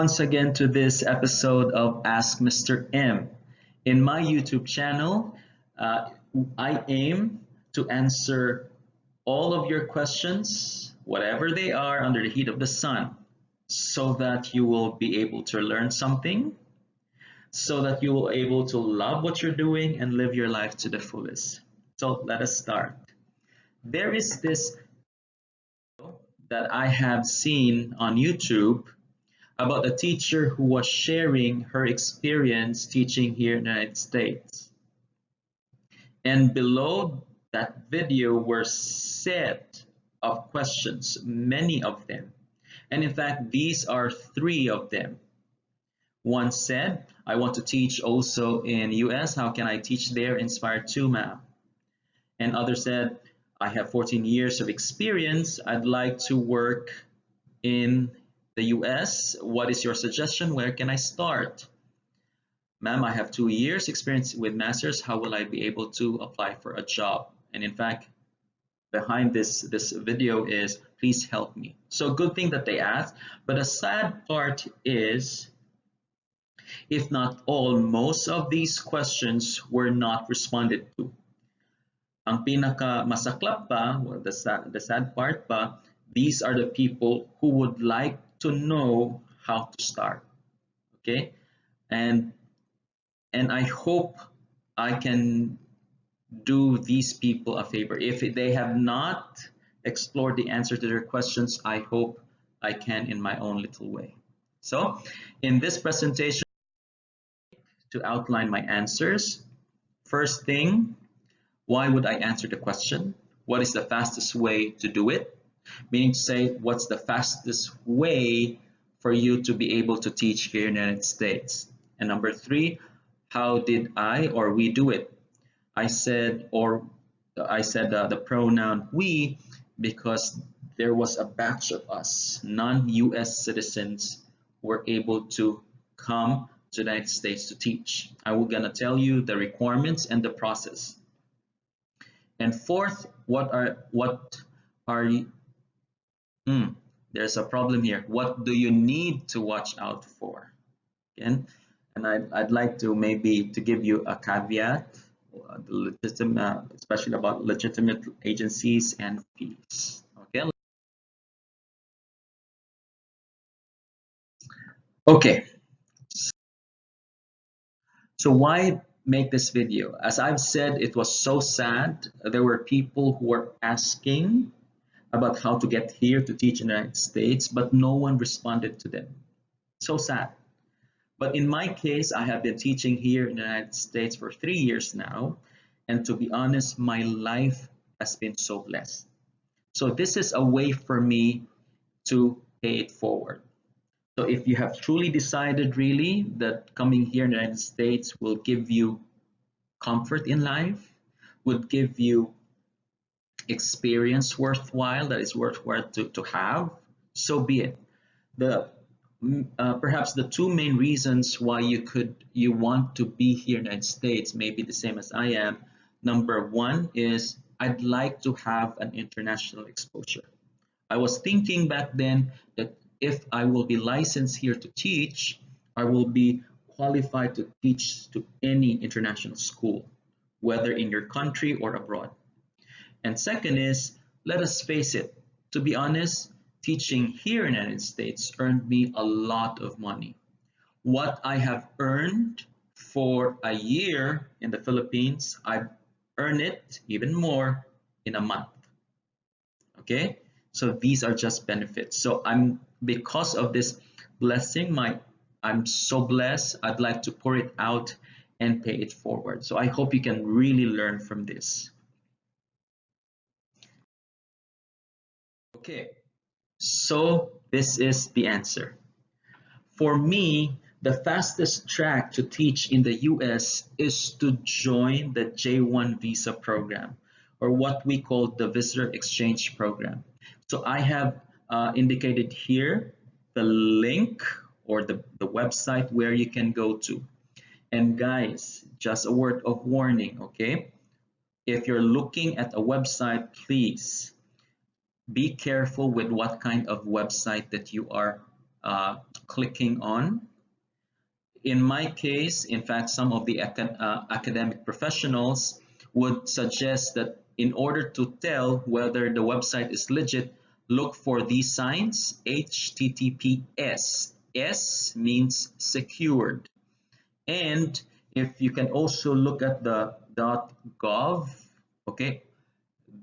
once again to this episode of Ask Mr. M. In my YouTube channel, I aim to answer all of your questions, whatever they are, under the heat of the sun, so that you will be able to learn something, so that you will be able to love what you're doing and live your life to the fullest. So let us start. There is this that I have seen on YouTube about a teacher who was sharing her experience teaching here in the United States. And below that video were set of questions, many of them. And in fact, these are 3 of them. One said, I want to teach also in US. How can I teach there? Inspired to, ma'am. And others said, I have 14 years of experience. I'd like to work in the US. What is your suggestion? Where can I start? Ma'am, I have 2 years experience with masters. How will I be able to apply for a job? And in fact, behind this video is, please help me. So good thing that they asked. But the sad part is, if not all, most of these questions were not responded to. Ang pinaka masaklap pa, the sad part pa, these are the people who would like to know how to start. Okay, and I hope I can do these people a favor. If they have not explored the answer to their questions, I hope I can in my own little way. So in this presentation, to outline my answers. First thing, why would I answer the question? What is the fastest way to do it? Meaning to say, what's the fastest way for you to be able to teach here in the United States? And number 3, how did I or we do it? I said the pronoun we because there was a batch of us, non-US citizens, who were able to come to the United States to teach. I will gonna tell you the requirements and the process. And fourth, what are you? There's a problem here. What do you need to watch out for? Again, and I'd like to maybe to give you a caveat, especially about legitimate agencies and fees. Okay. Okay. So why make this video? As I've said, it was so sad. There were people who were asking about how to get here to teach in the United States, but no one responded to them. So sad. But in my case, I have been teaching here in the United States for 3 years now. And to be honest, my life has been so blessed. So this is a way for me to pay it forward. So if you have truly decided really that coming here in the United States will give you comfort in life, would give you experience worthwhile, that is worthwhile to have, so be it. Perhaps the 2 main reasons why you want to be here in the United States may be the same as I am. Number 1 is I'd like to have an international exposure. I was thinking back then that if I will be licensed here to teach, I will be qualified to teach to any international school, whether in your country or abroad. And second is, let us face it, to be honest, teaching here in the United States earned me a lot of money. What I have earned for a year in the Philippines, I've earned it even more in a month. Okay, so these are just benefits. So because of this blessing, I'm so blessed. I'd like to pour it out and pay it forward. So I hope you can really learn from this. Okay, so this is the answer. For me, the fastest track to teach in the US is to join the J1 visa program, or what we call the visitor exchange program. So I have indicated here the link or the website where you can go to. And guys, just a word of warning, okay? If you're looking at a website, please be careful with what kind of website that you are clicking on. In my case, in fact, some of the academic professionals would suggest that in order to tell whether the website is legit, look for these signs: HTTPS. S means secured. And if you can also look at the .gov, okay,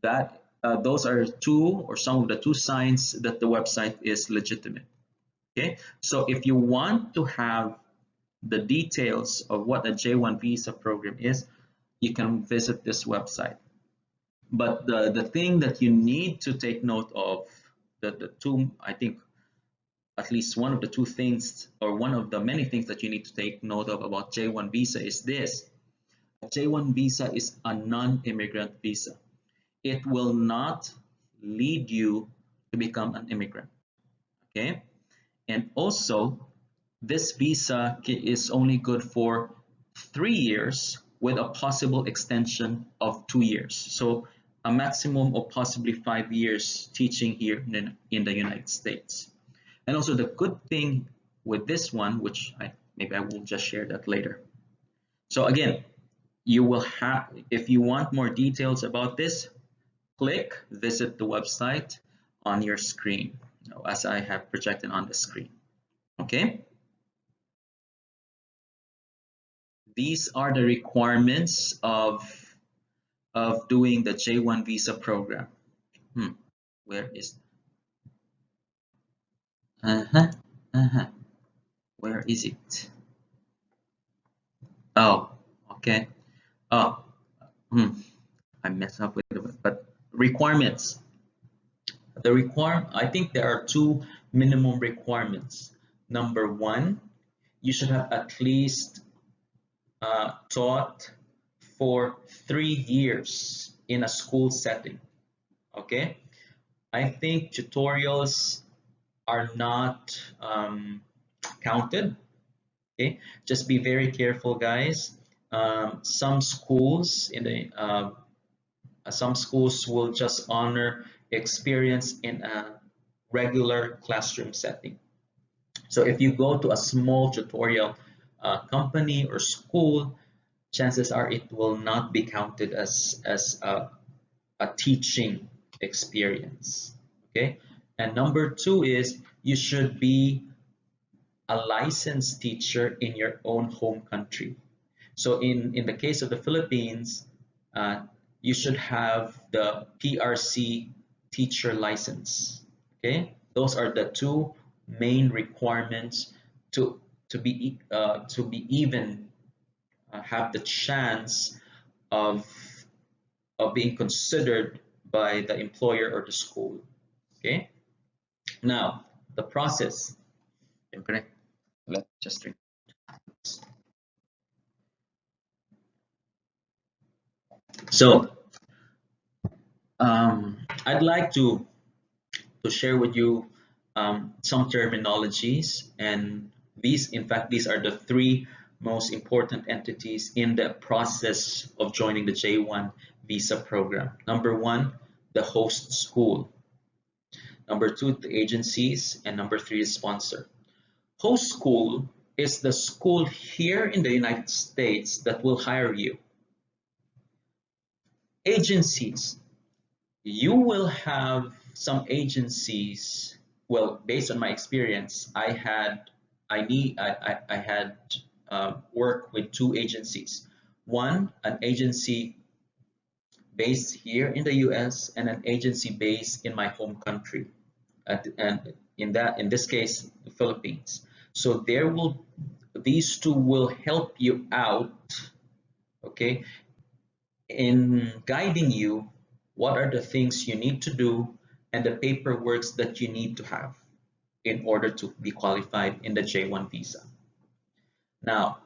that those are two or some of the two signs that the website is legitimate. Okay, so if you want to have the details of what a J1 visa program is, you can visit this website. But the thing that you need to take note of, the two, I think at least one of the two things, or one of the many things that you need to take note of about J1 visa is this. A J1 visa is a non-immigrant visa. It will not lead you to become an immigrant. Okay? And also, this visa is only good for 3 years with a possible extension of 2 years. So a maximum of possibly 5 years teaching here in the United States. And also the good thing with this one, which maybe I will just share that later. So again, you will have, if you want more details about this, visit the website on your screen, as I have projected on the screen. Okay? These are the requirements of doing the J1 visa program. Where is where is it? Oh, okay. Oh, I messed up with it, but requirements. I think there are two minimum requirements. Number one, you should have at least taught for 3 years in a school setting. Okay, I think tutorials are not counted. Okay, just be very careful, guys. Some schools will just honor experience in a regular classroom setting. So if you go to a small tutorial company or school, chances are it will not be counted as a teaching experience. Okay, and number two is you should be a licensed teacher in your own home country. So in the case of the Philippines, you should have the PRC teacher license. Okay, those are the two main requirements to be even have the chance of being considered by the employer or the school. Okay, now the process. Okay, let's just drink. So I'd like to share with you some terminologies, and in fact, these are the three most important entities in the process of joining the J1 visa program. Number one, the host school. Number two, the agencies, and number three is sponsor. Host school is the school here in the United States that will hire you. Agencies, you will have some agencies. Well, based on my experience, I had worked with two agencies. One, an agency based here in the US, and an agency based in my home country, and in this case, the Philippines. So these two will help you out, okay, in guiding you what are the things you need to do and the paperwork that you need to have in order to be qualified in the J1 visa. Now,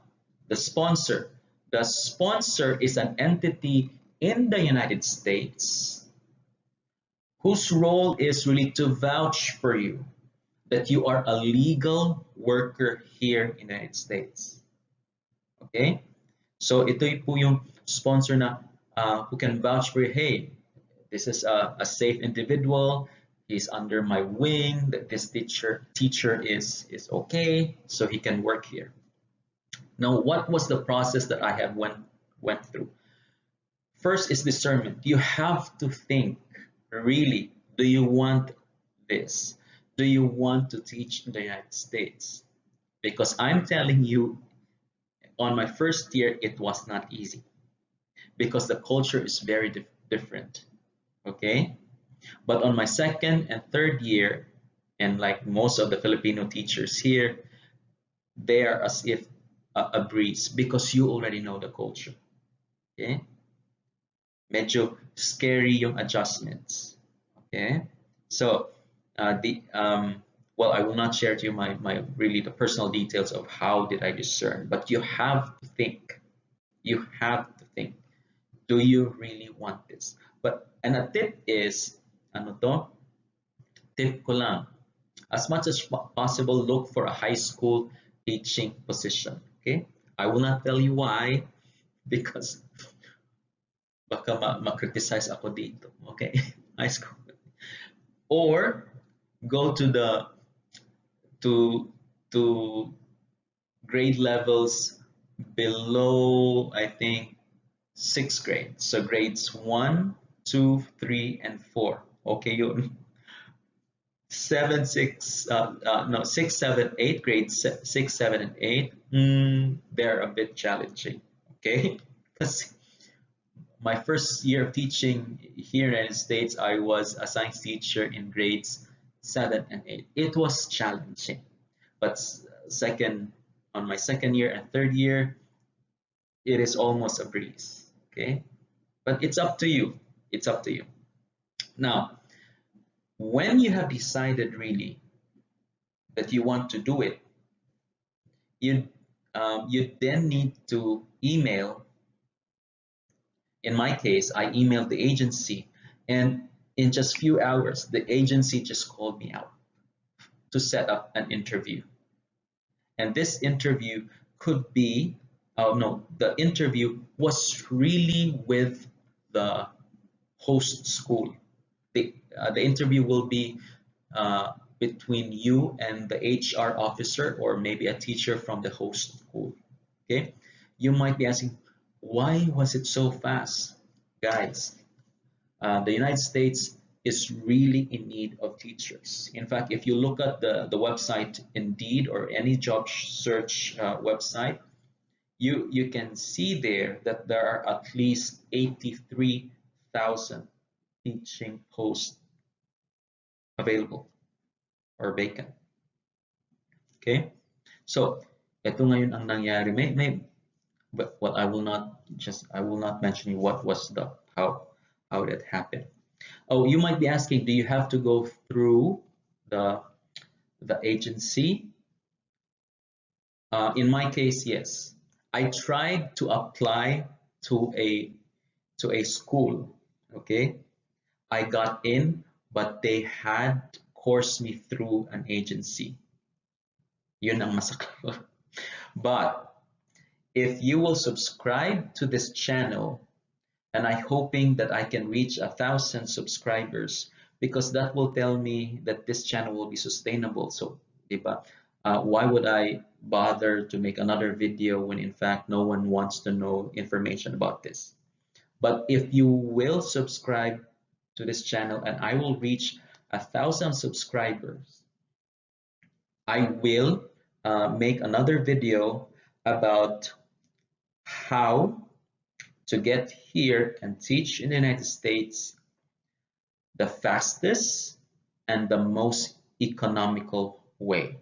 the sponsor. The sponsor is an entity in the United States whose role is really to vouch for you that you are a legal worker here in the United States. Okay? So ito po yung sponsor na who can vouch for you, hey, this is a safe individual. he's under my wing, that this teacher is okay, so he can work here. Now, what was the process that I have went through? First is discernment. You have to think, really, do you want this? Do you want to teach in the United States? Because I'm telling you, on my first year, it was not easy because the culture is very different. Okay? But on my second and third year, and like most of the Filipino teachers here, they are as if a breeze because you already know the culture. Okay? Medyo scary yung adjustments. Okay? So, well, I will not share to you my really the personal details of how did I discern, but you have to think. You have to think. Do you really want this? And a tip is, ano to? Tip ko lang. As much as possible, look for a high school teaching position. Okay? I will not tell you why, because baka ma-criticize ako dito. Okay? High school. Or go to the to to grade levels below, I think, sixth grade. So grades 1, 2, 3, and 4. Okay, yun. 7, 6, no, 6, 7, 8, grades 6, 7, and 8, they're a bit challenging. Okay, because my first year of teaching here in the United States, I was a science teacher in grades 7 and 8. It was challenging, but on my second year and third year, it is almost a breeze. Okay, but it's up to you. It's up to you. Now, when you have decided really that you want to do it, you then need to email. In my case, I emailed the agency, and in just few hours, the agency just called me out to set up an interview. And this interview could be, oh no, the interview was really with the host school. The interview will be between you and the HR officer or maybe a teacher from the host school. Okay, you might be asking, why was it so fast? Guys, the United States is really in need of teachers. In fact, if you look at the website Indeed or any job search website, you can see there that there are at least 83,000 teaching posts available or vacant. Okay? So, ito ngayon ang nangyari. But well, I will not mention you what was how that happened. Oh, you might be asking, do you have to go through the agency? In my case, yes. I tried to apply to a school. Okay, I got in, but they had coursed me through an agency. Yun ang masakit. But if you will subscribe to this channel, and I'm hoping that I can reach 1,000 subscribers, because that will tell me that this channel will be sustainable. So, diba? Why would I bother to make another video when in fact no one wants to know information about this? But if you will subscribe to this channel and I will reach 1,000 subscribers, I will make another video about how to get here and teach in the United States the fastest and the most economical way.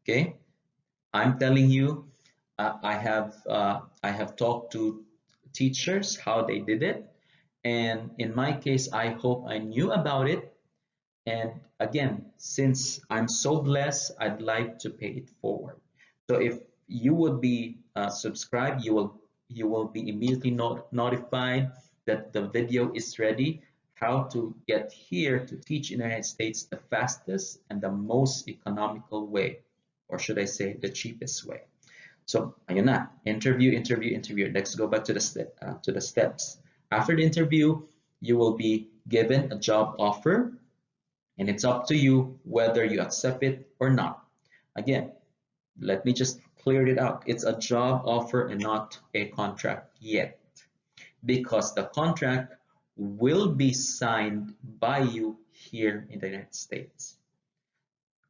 Okay, I'm telling you, I have talked to teachers how they did it, and in my case, I hope I knew about it. And again, since I'm so blessed, I'd like to pay it forward. So if you would be subscribed, you will be immediately notified that the video is ready, how to get here to teach in the United States the fastest and the most economical way, or should I say the cheapest way. So ayun na, interview. Let's go back to the steps. After the interview, you will be given a job offer. And it's up to you whether you accept it or not. Again, let me just clear it out. It's a job offer and not a contract yet, because the contract will be signed by you here in the United States.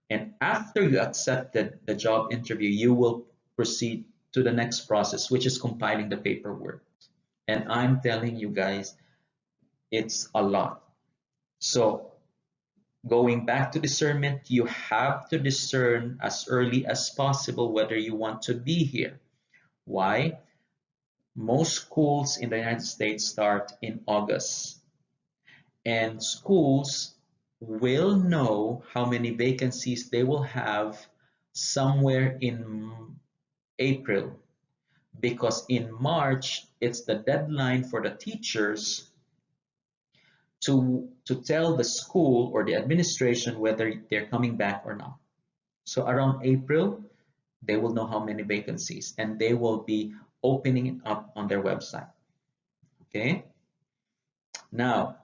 And after you accepted the job interview, you will proceed to the next process, which is compiling the paperwork. And I'm telling you guys, it's a lot. So going back to discernment, you have to discern as early as possible whether you want to be here. Why? Most schools in the United States start in August, and schools will know how many vacancies they will have somewhere in April, because in March it's the deadline for the teachers to tell the school or the administration whether they're coming back or not. So around April, they will know how many vacancies, and they will be opening it up on their website. Okay. Now,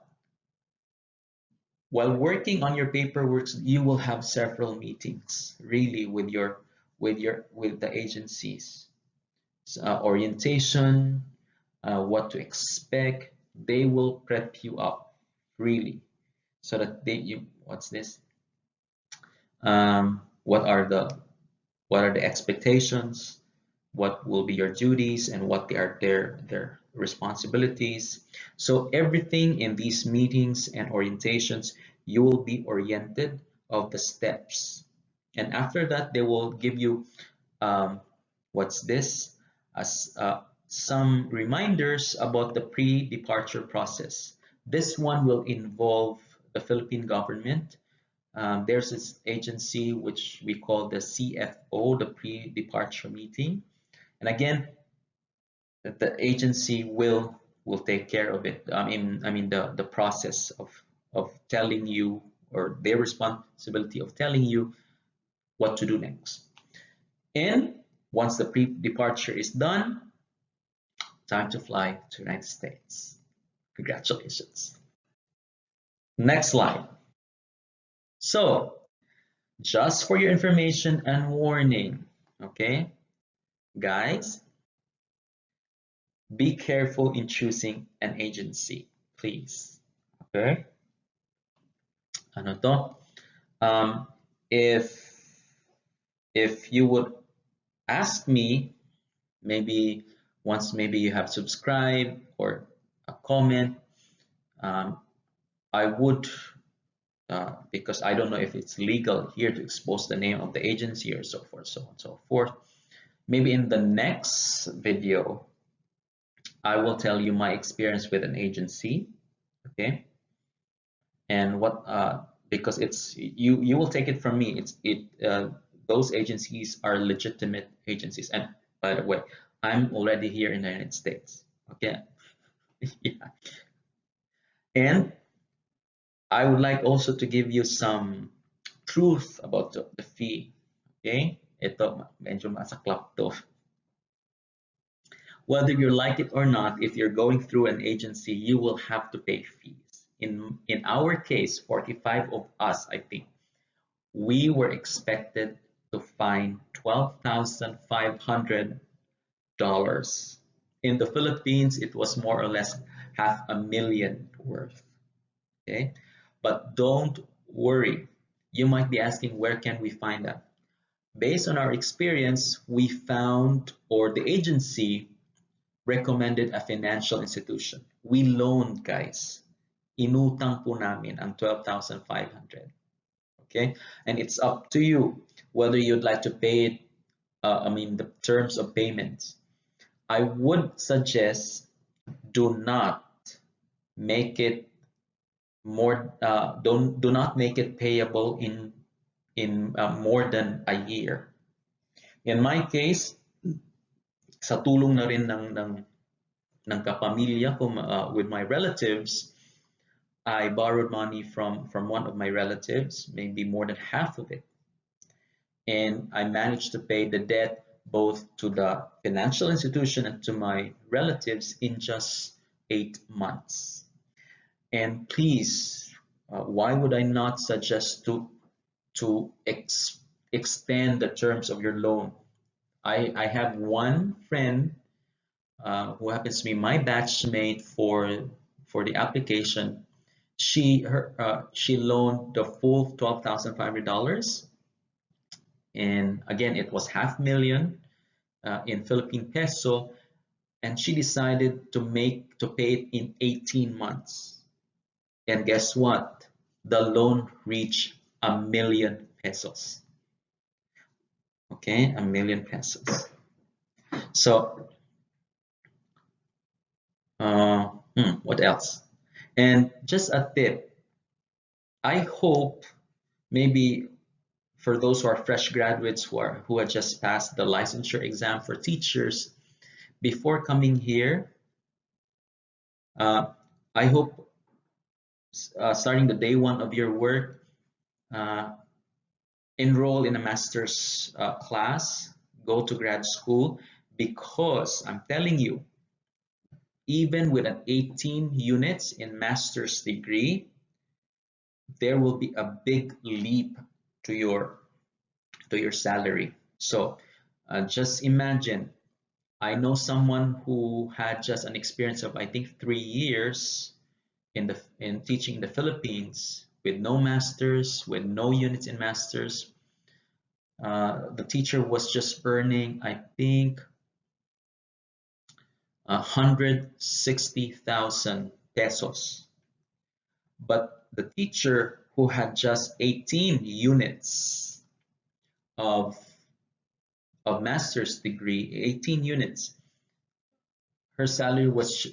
while working on your paperwork, you will have several meetings really with the agencies. Orientation, what to expect. They will prep you up really, so that what's this? What are the expectations? What will be your duties, and what are their responsibilities? So everything in these meetings and orientations, you will be oriented of the steps. And after that, they will give you what's this? As some reminders about the pre-departure process. This one will involve the Philippine government. There's this agency which we call the CFO, the pre-departure meeting. And again, the agency will take care of it. I mean the process of telling you, or their responsibility of telling you what to do next. And once the pre-departure is done, time to fly to the United States. Congratulations. Next slide. So, just for your information and warning, okay, guys, be careful in choosing an agency, please. Okay? Ano to? Um, if you would ask me, maybe once maybe you have subscribed or a comment, I would, because I don't know if it's legal here to expose the name of the agency or so forth, so on and so forth. Maybe in the next video, I will tell you my experience with an agency, okay? And what, because it's, you will take it from me, those agencies are legitimate agencies. And by the way, I'm already here in the United States, okay? Yeah. And I would like also to give you some truth about the fee, okay? Ito, medyo masaklap to. Whether you like it or not, if you're going through an agency, you will have to pay fees. In our case, 45 of us, I think, we were expected to find $12,500. In the Philippines, it was more or less $500,000 worth. Okay, but don't worry. You might be asking, where can we find that? Based on our experience, we found, or the agency recommended, a financial institution. We loaned, guys. Inutang po namin ang 12,500. Okay, and it's up to you whether you'd like to pay it. The terms of payments. I would suggest, do not make it more. Do not make it payable in more than a year. In my case, sa tulong na rin ng kapamilya ko, with my relatives, I borrowed money from one of my relatives, maybe more than half of it. And I managed to pay the debt both to the financial institution and to my relatives in just 8 months. And please, why would I not suggest to extend the terms of your loan? I have one friend who happens to be my batchmate for the application. She loaned the full $12,500, and again it was half million in Philippine peso, and she decided to pay it in 18 months. And guess what? The loan reached $1 million. Okay, $1 million. So, what else? And just a tip, I hope maybe for those who are fresh graduates who had just passed the licensure exam for teachers, before coming here, uh, I hope starting the day one of your work, uh, enroll in a master's class, go to grad school, because I'm telling you, even with an 18 units in master's degree, there will be a big leap to your salary. So just imagine, I know someone who had just an experience of I think 3 years in teaching in the Philippines with no masters, with no units in masters. The teacher was just earning, I think, 160,000 pesos. But the teacher who had just 18 units of master's degree, 18 units, her salary was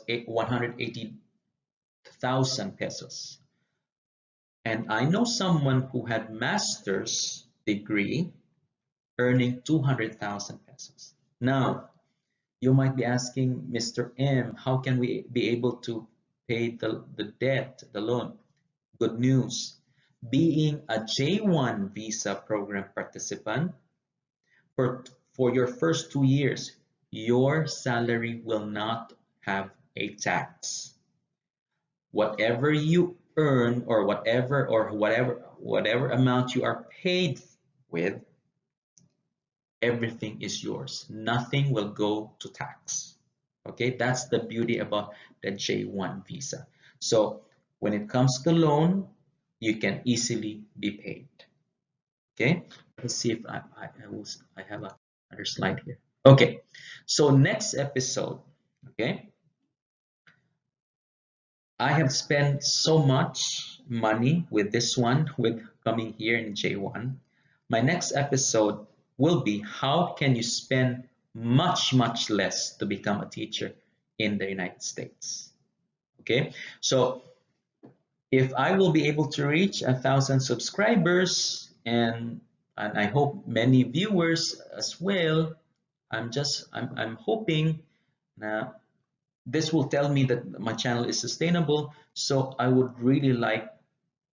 180,000 pesos. And I know someone who had master's degree earning 200,000 pesos. Now, you might be asking, Mr. M, how can we be able to pay the debt, the loan? Good news. Being a J1 visa program participant, for your first 2 years, your salary will not have a tax. Whatever you earn, or whatever amount you are paid with, everything is yours. Nothing will go to tax. Okay, that's the beauty about the J1 visa. So when it comes to loan, you can easily be paid. Okay, let's see if I have another slide here. Okay, so next episode, okay, I have spent so much money with this one, with coming here in J1. My next episode will be how can you spend much, much less to become a teacher in the United States. Okay, so if I will be able to reach 1,000 subscribers, and I hope many viewers as well, I'm hoping now this will tell me that my channel is sustainable, so I would really like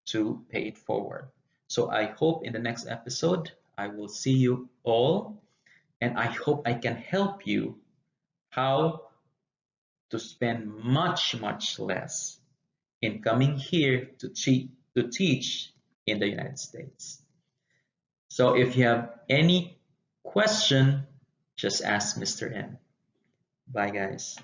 to pay it forward. So I hope in the next episode I will see you all, and I hope I can help you how to spend much, much less in coming here to teach in the United States. So if you have any question, just ask Mr. M. Bye, guys.